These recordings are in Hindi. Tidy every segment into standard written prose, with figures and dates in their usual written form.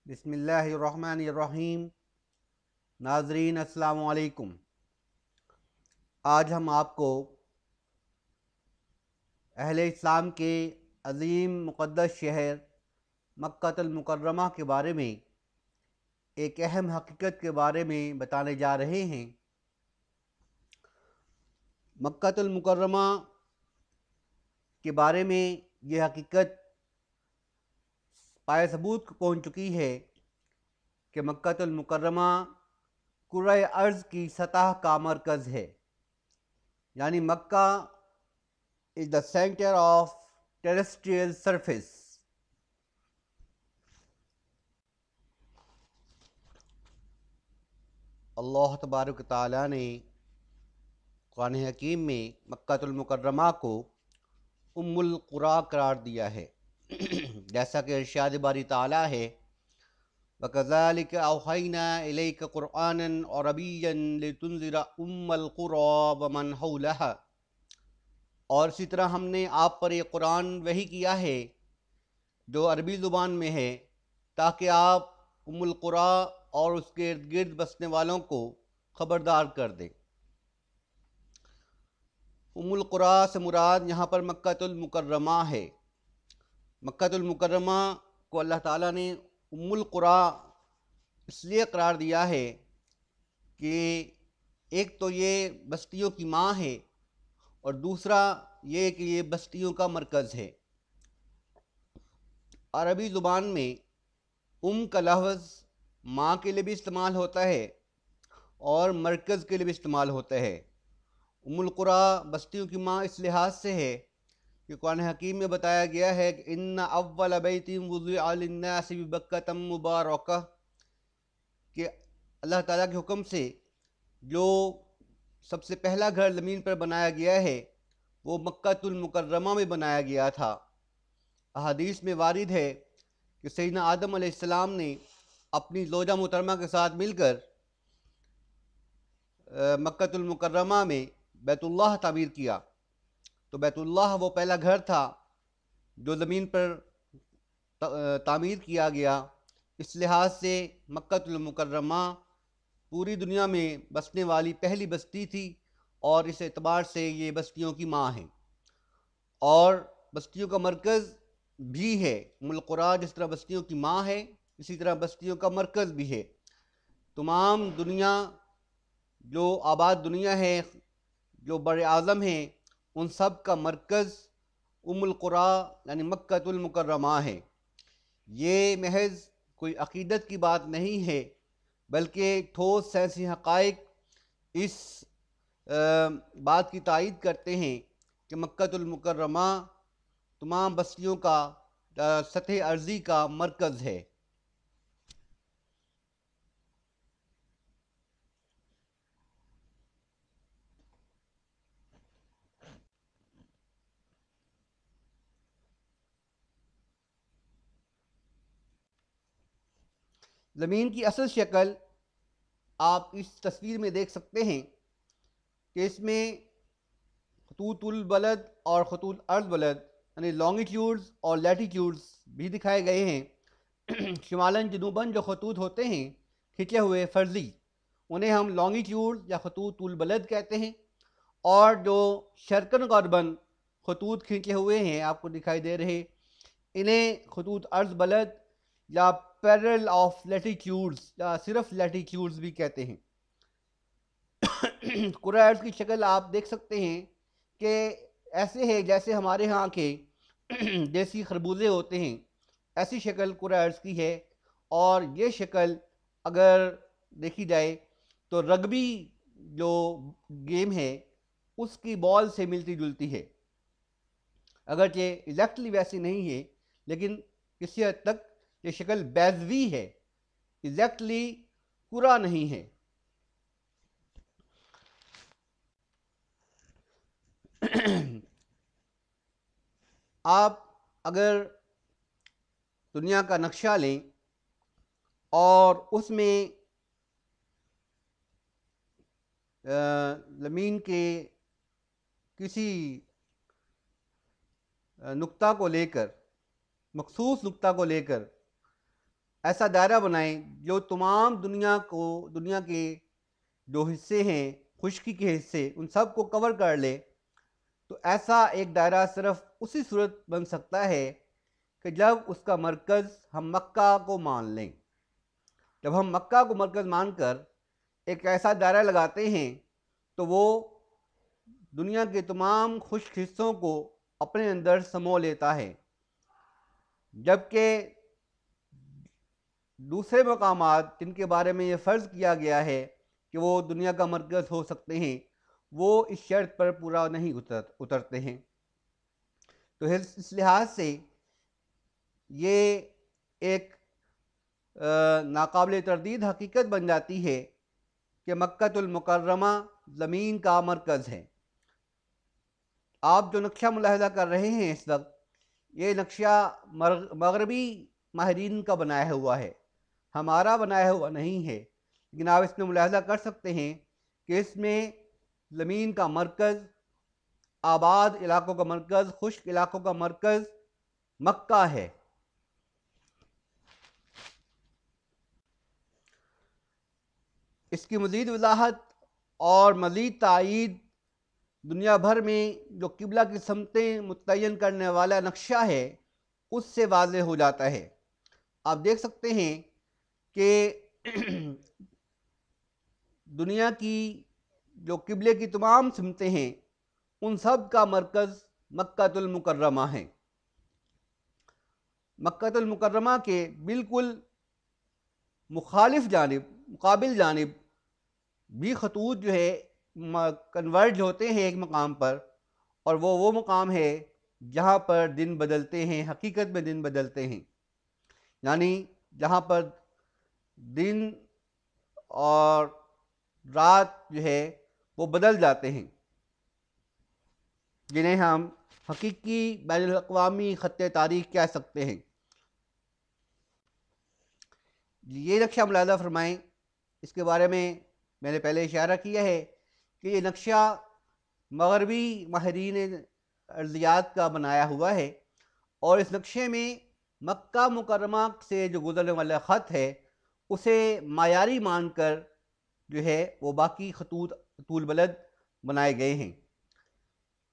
बिस्मिल्लाहिर्रहमानिर्रहीम। नाज़रीन अस्सलामु अलैकुम। आज हम आपको अहले इस्लाम के अज़ीम मुक़द्दस शहर मक्कातुल मुकर्रमा के बारे में एक अहम हकीकत के बारे में बताने जा रहे हैं। मक्कातुल मुकर्रमा के बारे में ये हकीकत पाए सबूत पहुँच चुकी है कि मक्कातुल मुकर्रमा कुर्रे अर्ज़ की सतह का मरकज़ है, यानी Mecca is the centre of terrestrial surface. Allah तबारक व तआला ने कुरान हकीम में मक्कातुल मुकर्रमा को उम्मुल कुरा करार दिया है। जैसा कि इरशाद बारी ताला है, वकज़ालिक औहैना इलैका कुरआनन अरबिय्यन लितुन्ज़िरा उम्मल कुरा व मन हौलहा। और इसी तरह हमने आप पर यह कुरान वही किया है जो अरबी ज़ुबान में है, ताकि आप उम्मुल कुरा और उसके इर्द गिर्द बसने वालों को ख़बरदार कर दें। उम्मुल कुरा से मुराद यहाँ पर मक्कातुल मुकर्रमा है। मक्कातुल मुकर्रमा को अल्लाह ताला ने उम्मुल कुरा इसलिए करार दिया है कि एक तो ये बस्तियों की माँ है और दूसरा ये कि ये बस्तियों का मरकज़ है। अरबी ज़ुबान में का लफ्ज़ माँ के लिए भी इस्तेमाल होता है और मरकज़ के लिए भी इस्तेमाल होता है। उम्मुल कुरा बस्तियों की माँ इस लिहाज से है कि कुरान हकीम में बताया गया है कि इन्ना अव्वल बैतिन वुज़िअ लिन्नासि बिबक्कतम मुबारका, कि अल्लाह ताला के हुक्म से जो सबसे पहला घर ज़मीन पर बनाया गया है वो मक्कातुल मुकर्रमा में बनाया गया था। अहादीस में वारिद है कि सैयदना आदम अलैहिस्सलाम ने अपनी ज़ौजा मुहतरमा के साथ मिलकर मक्कातुल मुकर्रमा में बैतुल्लाह तामीर किया। तो बैतुल्लाह वो पहला घर था जो ज़मीन पर तामीर किया गया। इस लिहाज से मक्कातुल मुकर्रमा पूरी दुनिया में बसने वाली पहली बस्ती थी और इस एतबार से ये बस्तियों की माँ है और बस्तियों का मरकज़ भी है। उम्मुल कुरा जिस तरह बस्तियों की माँ है, इसी तरह बस्तियों का मरकज़ भी है। तमाम दुनिया जो आबाद दुनिया है, जो बड़े आज़म हैं, उन सब का मरकज़ उम्मुल कुरा यानी मक्कातुल मुकर्रमा है। ये महज कोई अक़ीदत की बात नहीं है, बल्कि ठोस साइंसी हक़ाइक़ इस बात की तायीद करते हैं कि मक्कातुल मुकर्रमा तमाम बस्तियों का सतह अर्ज़ी का मरकज़ है। ज़मीन की असल शक्ल आप इस तस्वीर में देख सकते हैं कि इसमें खतूतुल बलद और खतूत अर्ज़ बलद यानी लॉन्गिट्यूड्स और लैटीट्यूड्स भी दिखाए गए हैं। शिमालन जनूबन जो खतूत होते हैं खिंचे हुए फ़र्ज़ी, उन्हें हम लॉन्गिट्यूड या खतूतुल बलद कहते हैं, और जो शर्कन गरबन खतूत खींचे हुए हैं आपको दिखाई दे रहे, इन्हें खतूत अर्ज़ बलद या पैरेलल ऑफ लैटीट्यूड्स या सिर्फ लैटीट्यूड्स भी कहते हैं। कुर्रे अर्ज़ की शक्ल आप देख सकते हैं कि ऐसे है जैसे हमारे यहाँ के देसी खरबूजे होते हैं, ऐसी शक्ल कुर्रे अर्ज़ की है। और ये शक्ल अगर देखी जाए तो रग्बी जो गेम है उसकी बॉल से मिलती जुलती है। अगरचे एग्जैक्टली वैसी नहीं है, लेकिन किसी हद तक ये शक्ल बैजवी है, एग्जैक्टली पूरा नहीं है। आप अगर दुनिया का नक्शा लें और उसमें ज़मीन के किसी नुक्ता को लेकर, मखसूस नुक्ता को लेकर ऐसा दायरा बनाएं जो तमाम दुनिया के जो हिस्से हैं, खुश्की के हिस्से, उन सब को कवर कर ले। तो ऐसा एक दायरा सिर्फ उसी सूरत बन सकता है कि जब उसका मरकज़ हम मक्का को मान लें। जब हम मक्का को मरकज़ मानकर एक ऐसा दायरा लगाते हैं तो वो दुनिया के तमाम खुश्क हिस्सों को अपने अंदर समो लेता है, जबकि दूसरे मकामात जिनके बारे में ये फ़र्ज़ किया गया है कि वो दुनिया का मरकज़ हो सकते हैं, वो इस शर्त पर पूरा नहीं उतरते हैं। तो इस लिहाज से ये एक नाकाबिल तरदीद हकीकत बन जाती है कि मक्कातुल मुकर्रमा ज़मीन का मरकज़ है। आप जो नक्शा मुलाहिज़ा कर रहे हैं इस वक्त, ये नक्शा मगरबी माहिरीन का बनाया हुआ है, हमारा बनाया हुआ नहीं है। लेकिन आप इसमें मुलाहिज़ा कर सकते हैं कि इसमें ज़मीन का मरकज़, आबाद इलाकों का मरकज़, खुश्क इलाकों का मरकज़ मक्का है। इसकी मज़ीद वज़ाहत और मज़ीद तायीद दुनिया भर में जो किबला की समतें मुतय्यन करने वाला नक्शा है उससे वाज़ेह हो जाता है। आप देख सकते हैं कि दुनिया की जो किबले की तमाम सिमतें हैं उन सब का मरकज़ मक्कातुल मुकर्रमा है। मक्कातुल मुकर्रमा के बिल्कुल मुकाबिल जानिब भी खतूत जो है कन्वर्ज होते हैं एक मकाम पर, और वो मकाम है जहाँ पर दिन बदलते हैं, हकीकत में दिन बदलते हैं, यानी जहाँ पर दिन और रात जो है वो बदल जाते हैं, जिन्हें हम हकीकी बैनुल अक़वामी ख़त्ते तारीख़ कह सकते हैं। ये नक्शा मुलाहिज़ा फरमाएँ। इसके बारे में मैंने पहले इशारा किया है कि ये नक्शा मगरबी माहिरीन अर्ज़ियात का बनाया हुआ है, और इस नक्शे में मक्का मुकर्रमा से जो गुज़रने वाला ख़त है उसे मायारी मानकर जो है वो बाकी खतूत तूल बलद बनाए गए हैं।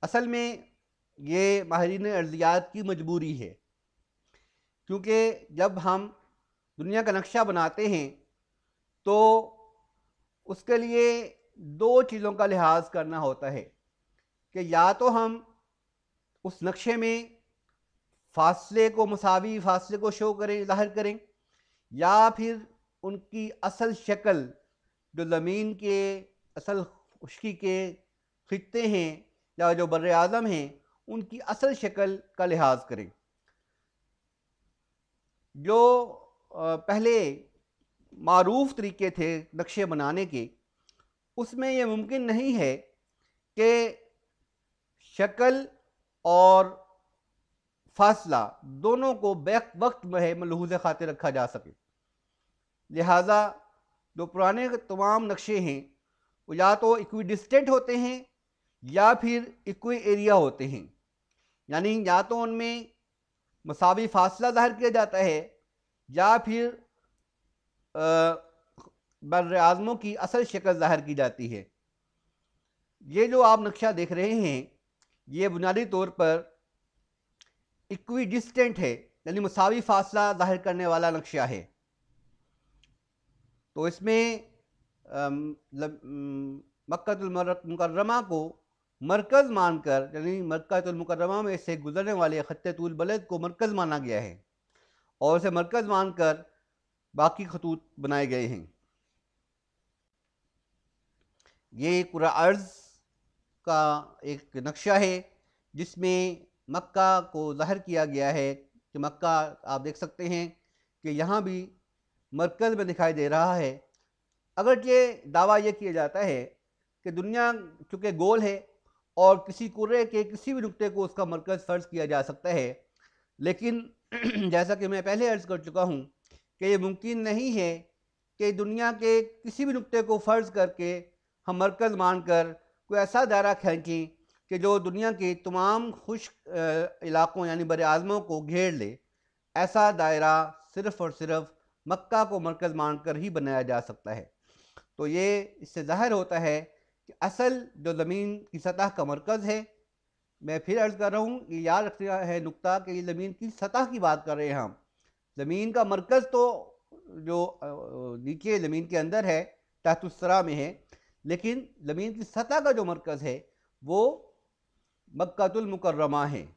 असल में ये माहिरीन अर्ज़ियात की मजबूरी है, क्योंकि जब हम दुनिया का नक्शा बनाते हैं तो उसके लिए दो चीज़ों का लिहाज करना होता है कि या तो हम उस नक्शे में फासले को, मुसावी फासले को शो करें, ज़ाहिर करें, या फिर उनकी असल शक्ल जो ज़मीन के असल खुश्की के खित्ते हैं या जो बर्र आज़म हैं उनकी असल शक्ल का लिहाज करें। जो पहले मारूफ तरीके थे नक्शे बनाने के, उसमें यह मुमकिन नहीं है कि शक्ल और फासला दोनों को बैक वक्त में मलहूज़ खातिर रखा जा सके। लिहाजा जो पुराने तमाम नक्शे हैं वो या तो इक्वी डिस्टेंट होते हैं या फिर इक्वी एरिया होते हैं, यानी या तो उनमें मसावी फासला ज़ाहिर किया जाता है या फिर बर्र आज़मों की असल शक्ल ज़ाहिर की जाती है। ये जो आप नक्शा देख रहे हैं ये बुनियादी तौर पर इक्वी डिस्टेंट है, यानी मुसावी फासला ज़ाहिर करने वाला नक्शा है। तो इसमें मक्कातुल मुकर्रमा को मरकज़ मानकर, यानी मक्कातुल मुकर्रमा में से गुजरने वाले ख़त्ते तूल बलद को मरकज़ माना गया है और उसे मरकज़ मानकर बाकी खतूत बनाए गए हैं। ये कुरा अर्ज़ का एक नक्शा है जिसमें मक्का को ज़ाहिर किया गया है कि मक्का, आप देख सकते हैं कि यहाँ भी मरकज़ में दिखाई दे रहा है। अगर ये दावा ये किया जाता है कि दुनिया चूँकि गोल है और किसी कुर्रे के किसी भी नुक्ते को उसका मरकज़ फ़र्ज़ किया जा सकता है, लेकिन जैसा कि मैं पहले अर्ज़ कर चुका हूँ कि ये मुमकिन नहीं है कि दुनिया के किसी भी नुक्ते को फ़र्ज़ करके हम मरकज़ मानकर कोई ऐसा दायरा खींचें कि जो दुनिया के तमाम खुश्क इलाकों यानी बर आज़मों को घेर ले। ऐसा दायरा सिर्फ़ और सिर्फ मक्का को मरकज़ मानकर ही बनाया जा सकता है। तो ये इससे ज़ाहिर होता है कि असल जो ज़मीन की सतह का मरकज़ है, मैं फिर अर्ज़ कर रहा हूँ, ये याद रखना है नुक्ता कि ये ज़मीन की सतह की बात कर रहे हैं हम। ज़मीन का मरकज़ तो जो नीचे ज़मीन के अंदर है, तहतुस्सरा में है, लेकिन ज़मीन की सतह का जो मरकज़ है वो मक्कातुल मुकर्रमा है।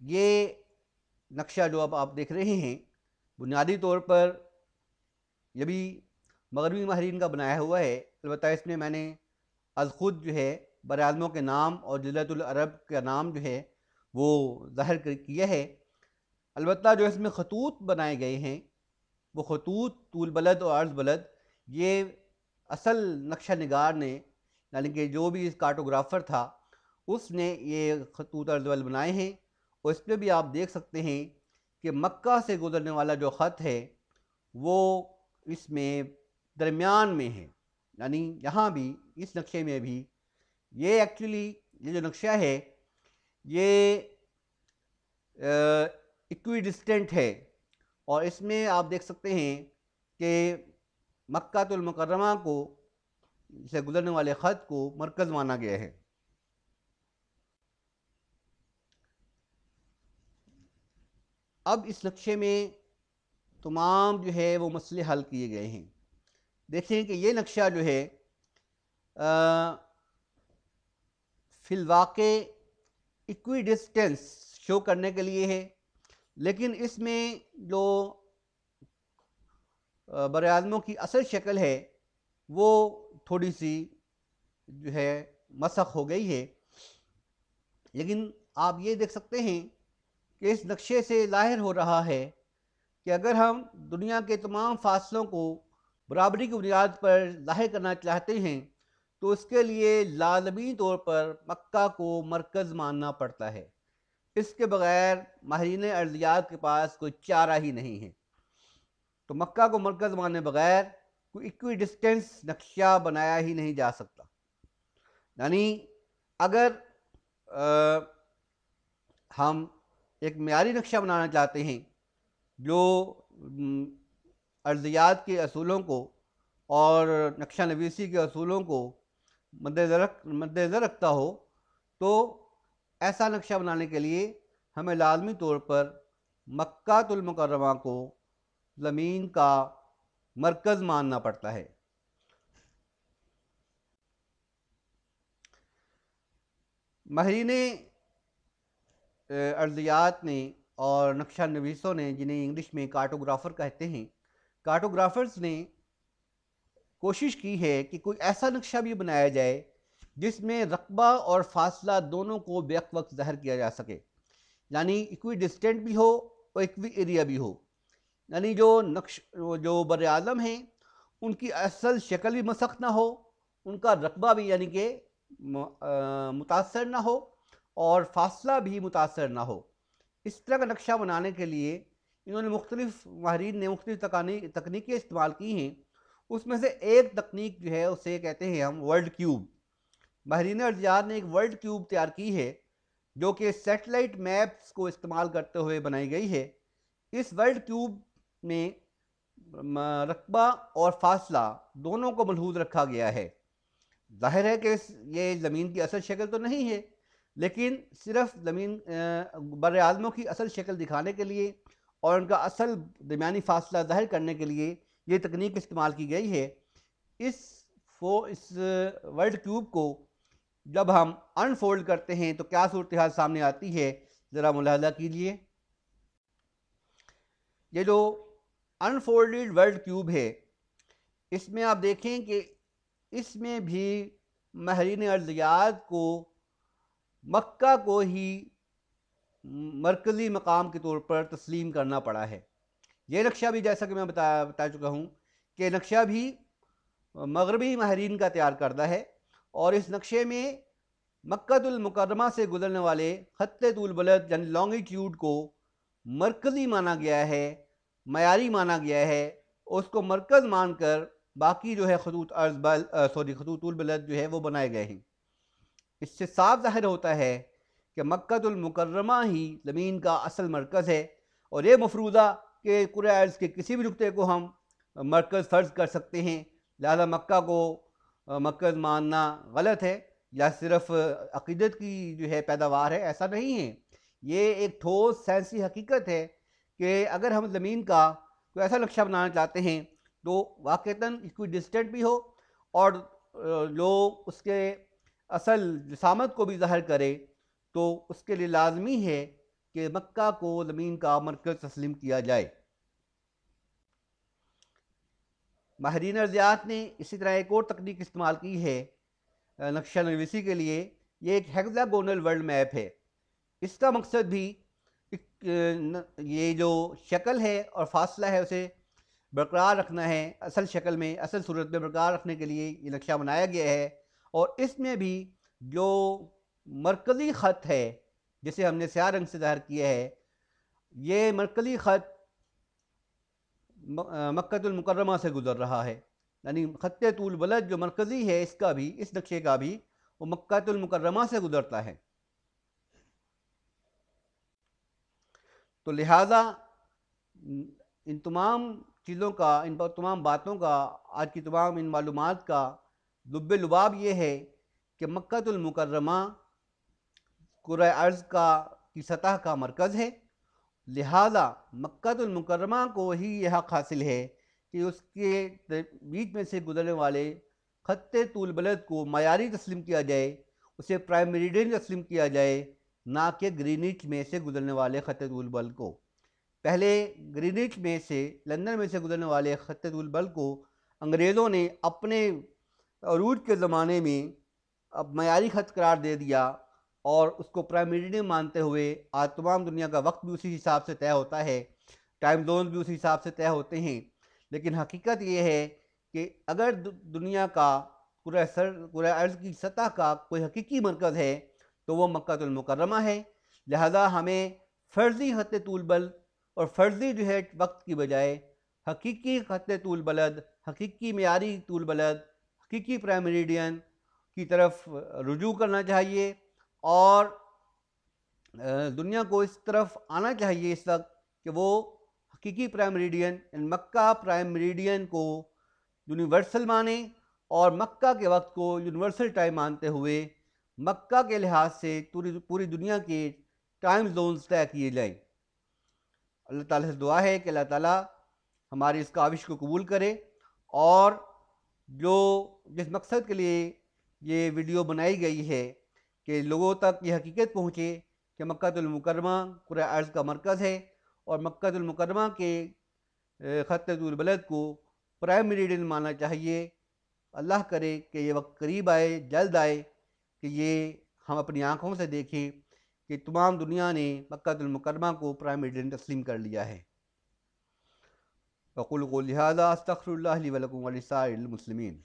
ये नक्शा जो अब आप देख रहे हैं, बुनियादी तौर पर ये भी मगरबी माहिरीन का बनाया हुआ है। अलबत्ता इसमें मैंने ख़ुद जो है बरादमों के नाम और जज़ीरतुल अरब का नाम जो है वो ज़ाहिर किया है। अलबत्ता जो इसमें खतूत बनाए गए हैं वो खतूत तूल बलद और अर्ज़ बलद, ये असल नक्शा निगार ने, यानी कि जो भी इस कार्टोग्राफ़र था उसने ये खतूत अर्ज़ बलद बनाए हैं। और इस पर भी आप देख सकते हैं कि मक्का से गुज़रने वाला जो ख़त है वो इसमें दरमियान में है। यानी यहाँ भी इस नक्शे में भी ये एक्चुअली ये जो नक्शा है ये इक्विडिस्टेंट है, और इसमें आप देख सकते हैं कि मक्कातुल मुकर्रमा को से गुज़रने वाले ख़त को मरकज़ माना गया है। अब इस नक्शे में तमाम जो है वो मसले हल किए गए हैं। देखें कि ये नक्शा जो है फ़िलवाक़े इक्विडिस्टेंस शो करने के लिए है, लेकिन इसमें जो बरादमों की असल शक्ल है वो थोड़ी सी जो है मसख़ हो गई है। लेकिन आप ये देख सकते हैं कि इस नक्शे से ज़ाहिर हो रहा है कि अगर हम दुनिया के तमाम फासलों को बराबरी की बुनियाद पर ज़ाहिर करना चाहते हैं तो उसके लिए लाज़मी तौर पर मक्का को मरकज़ मानना पड़ता है। इसके बग़ैर माहिरीन अर्ज़ियात के पास कोई चारा ही नहीं है। तो मक्का को मरकज़ माने बग़ैर कोई इक्विडिस्टेंस नक्शा बनाया ही नहीं जा सकता। यानी अगर हम एक मियारी नक्शा बनाना चाहते हैं जो अर्ज़ियात के असूलों को और नक्शा नवीसी के असूलों को मद्देनज़र रखता हो, तो ऐसा नक्शा बनाने के लिए हमें लाज़मी तौर पर मक्कातुल मुकर्रमा को ज़मीन का मरकज़ मानना पड़ता है। माहिरीन अर्ज़ियात ने और नक्शा नवीसों ने, जिन्हें इंग्लिश में कार्टोग्राफ़र कहते हैं, कार्टोग्राफ़र्स ने कोशिश की है कि कोई ऐसा नक्शा भी बनाया जाए जिसमें रकबा और फासला दोनों को बेक वक्त ज़ाहिर किया जा सके। यानी इक्वी डिस्टेंट भी हो और इक्वी एरिया भी हो। यानी जो बर आज़म हैं उनकी असल शक्ल भी मसख़ ना हो, उनका रकबा भी यानी कि मुतासर ना हो, और फासला भी मुतासर ना हो। इस तरह का नक्शा बनाने के लिए इन्होंने मुख्तलिफ माहिरीन ने मुख्तलिफ तकनीकें इस्तेमाल की हैं। उसमें से एक तकनीक जो है उसे कहते हैं हम वर्ल्ड क्यूब। माहिरीन अर्ज़ियात ने एक वर्ल्ड क्यूब तैयार की है जो कि सैटेलाइट मैप्स को इस्तेमाल करते हुए बनाई गई है। इस वर्ल्ड क्यूब में रकबा और फासला दोनों को मलहूज़ रखा गया है। जाहिर है कि ये ज़मीन की असल शक्ल तो नहीं है, लेकिन सिर्फ ज़मीन बर आज़मों की असल शक्ल दिखाने के लिए और उनका असल दरमियानी फासला ज़ाहिर करने के लिए ये तकनीक इस्तेमाल की गई है। इस वर्ल्ड क्यूब को जब हम अनफोल्ड करते हैं तो क्या सूरत हाल सामने आती है, ज़रा मुलाहज़ा कीजिए। ये जो अनफोल्डेड वर्ल्ड क्यूब है, इसमें आप देखें कि इसमें भी माहिरीन अर्ज़ियात को मक्का को ही मरकज़ी मकाम के तौर पर तस्लीम करना पड़ा है। ये नक्शा भी, जैसा कि मैं बता चुका हूँ कि नक्शा भी मगरबी माहिरीन का तैयार करदा है, और इस नक्शे में मक्कातुल मुकर्रमा से गुजरने वाले खत्ते तूल बलद यानी लॉन्गिट्यूड को मरकज़ी माना गया है, मयारी माना गया है। उसको मरकज़ मानकर बाकी जो है खतूत तूल बलद जो है वो बनाए गए हैं। इससे साफ ज़ाहिर होता है कि मक्कातुल मुकर्रमा ही ज़मीन का असल मरकज़ है, और ये मफरूज़ा कि कुरान अर्ज़ के किसी भी नुक्ते को हम मरकज़ फ़र्ज़ कर सकते हैं, लिहाजा मक्का को मरकज़ मानना गलत है या सिर्फ़ अक़ीदत की जो है पैदावार है, ऐसा नहीं है। ये एक ठोस साइंसी हकीकत है कि अगर हम ज़मीन का कोई ऐसा नक्शा बनाना चाहते हैं तो वाक़ईतन कोई डिस्टेंट भी हो और लोग उसके असल जिसामत को भी ज़ाहिर करे, तो उसके लिए लाजमी है कि मक्का को ज़मीन का मरकज़ तस्लीम किया जाए। माहिरीन अर्ज़ियात ने इसी तरह एक और तकनीक इस्तेमाल की है नक्शा नवीसी के लिए। ये एक हेक्सागोनल वर्ल्ड मैप है। इसका मकसद भी ये जो शक्ल है और फासला है उसे बरकरार रखना है, असल शक्ल में, असल सूरत में बरकरार रखने के लिए ये नक्शा बनाया गया है। और इसमें भी जो मरकज़ी ख़त है जिसे हमने स्याह रंग से ज़ाहिर किया है, ये मरकज़ी ख़त मक्कतुल मुकर्रमा से गुज़र रहा है। यानी ख़त्ते तूल बलद जो मरकज़ी है इसका भी, इस नक्शे का भी, वो मक्कतुल मुकर्रमा से गुज़रता है। तो लिहाजा इन तमाम चीज़ों का, इन तमाम बातों का, आज की तमाम इन मालूमात का लुब्बे लुबाब ये है कि मक्कतुल मुकर्रमा कुराए अर्ज़ की सतह का मरकज़ है। लिहाजा मक्कतुल मुकर्रमा को ही यह हक़ हासिल है कि उसके बीच में से गुज़रने वाले ख़त्ते तूल बलद को मयारी तस्लीम किया जाए, उसे प्राइम मेरिडियन तस्लीम किया जाए, ना कि ग्रीनिच में से गुज़रने वाले ख़त्ते तूल बल को। पहले ग्रीनिच में से, लंदन में से गुज़रने वाले ख़त्ते तूल बल को अंग्रेज़ों ने अपने अरूज के ज़माने में अब मयारी ख़त करार दे दिया और उसको प्राइम मेरिडियन मानते हुए आज तमाम दुनिया का वक्त भी उसी हिसाब से तय होता है, टाइम जोन भी उसी हिसाब से तय होते हैं। लेकिन हकीकत ये है कि अगर दुनिया का पूरा अर्ज़ की सतह का कोई हकीकी मरकज़ है तो वो मक्कातुल मुकर्रमा है। लिहाजा हमें फ़र्ज़ी ख़त्ते तूल बल और फ़र्ज़ी जो है वक्त की बजाय हकीकी ख़त्ते तूल बलद, हकीकी मयारी तूल बलद, हकीकी प्राइम मेरिडियन की तरफ रुजू करना चाहिए और दुनिया को इस तरफ आना चाहिए इस वक्त कि वो हकीकी प्राइम मेरिडियन, मक्का प्राइम मेरिडियन को यूनिवर्सल माने और मक्का के वक्त को यूनिवर्सल टाइम मानते हुए मक्का के लिहाज से पूरी दुनिया के टाइम जोन्स तय किए जाएं। अल्लाह ताला से दुआ है कि अल्लाह ताला हमारी इस काविश को कबूल करे और जिस मकसद के लिए ये वीडियो बनाई गई है कि लोगों तक ये हकीकत पहुँचे कि मक्कातुल मुकर्रमा कुरान अर्ज़ का मरकज़ है और मक्कातुल मुकर्रमा के ख़त्ते तूल बलद को प्राइम मेरिडियन मानना चाहिए। अल्लाह करे कि ये वक्त करीब आए, जल्द आए कि ये हम अपनी आँखों से देखें कि तमाम दुनिया ने मक्कातुल मुकर्रमा को प्राइम मेरिडियन तस्लीम कर लिया है। वक़ुलु क़ौली हाज़ा अस्तग़फ़िरुल्लाह ली व लकुम व लिसाइरिल मुस्लिमीन।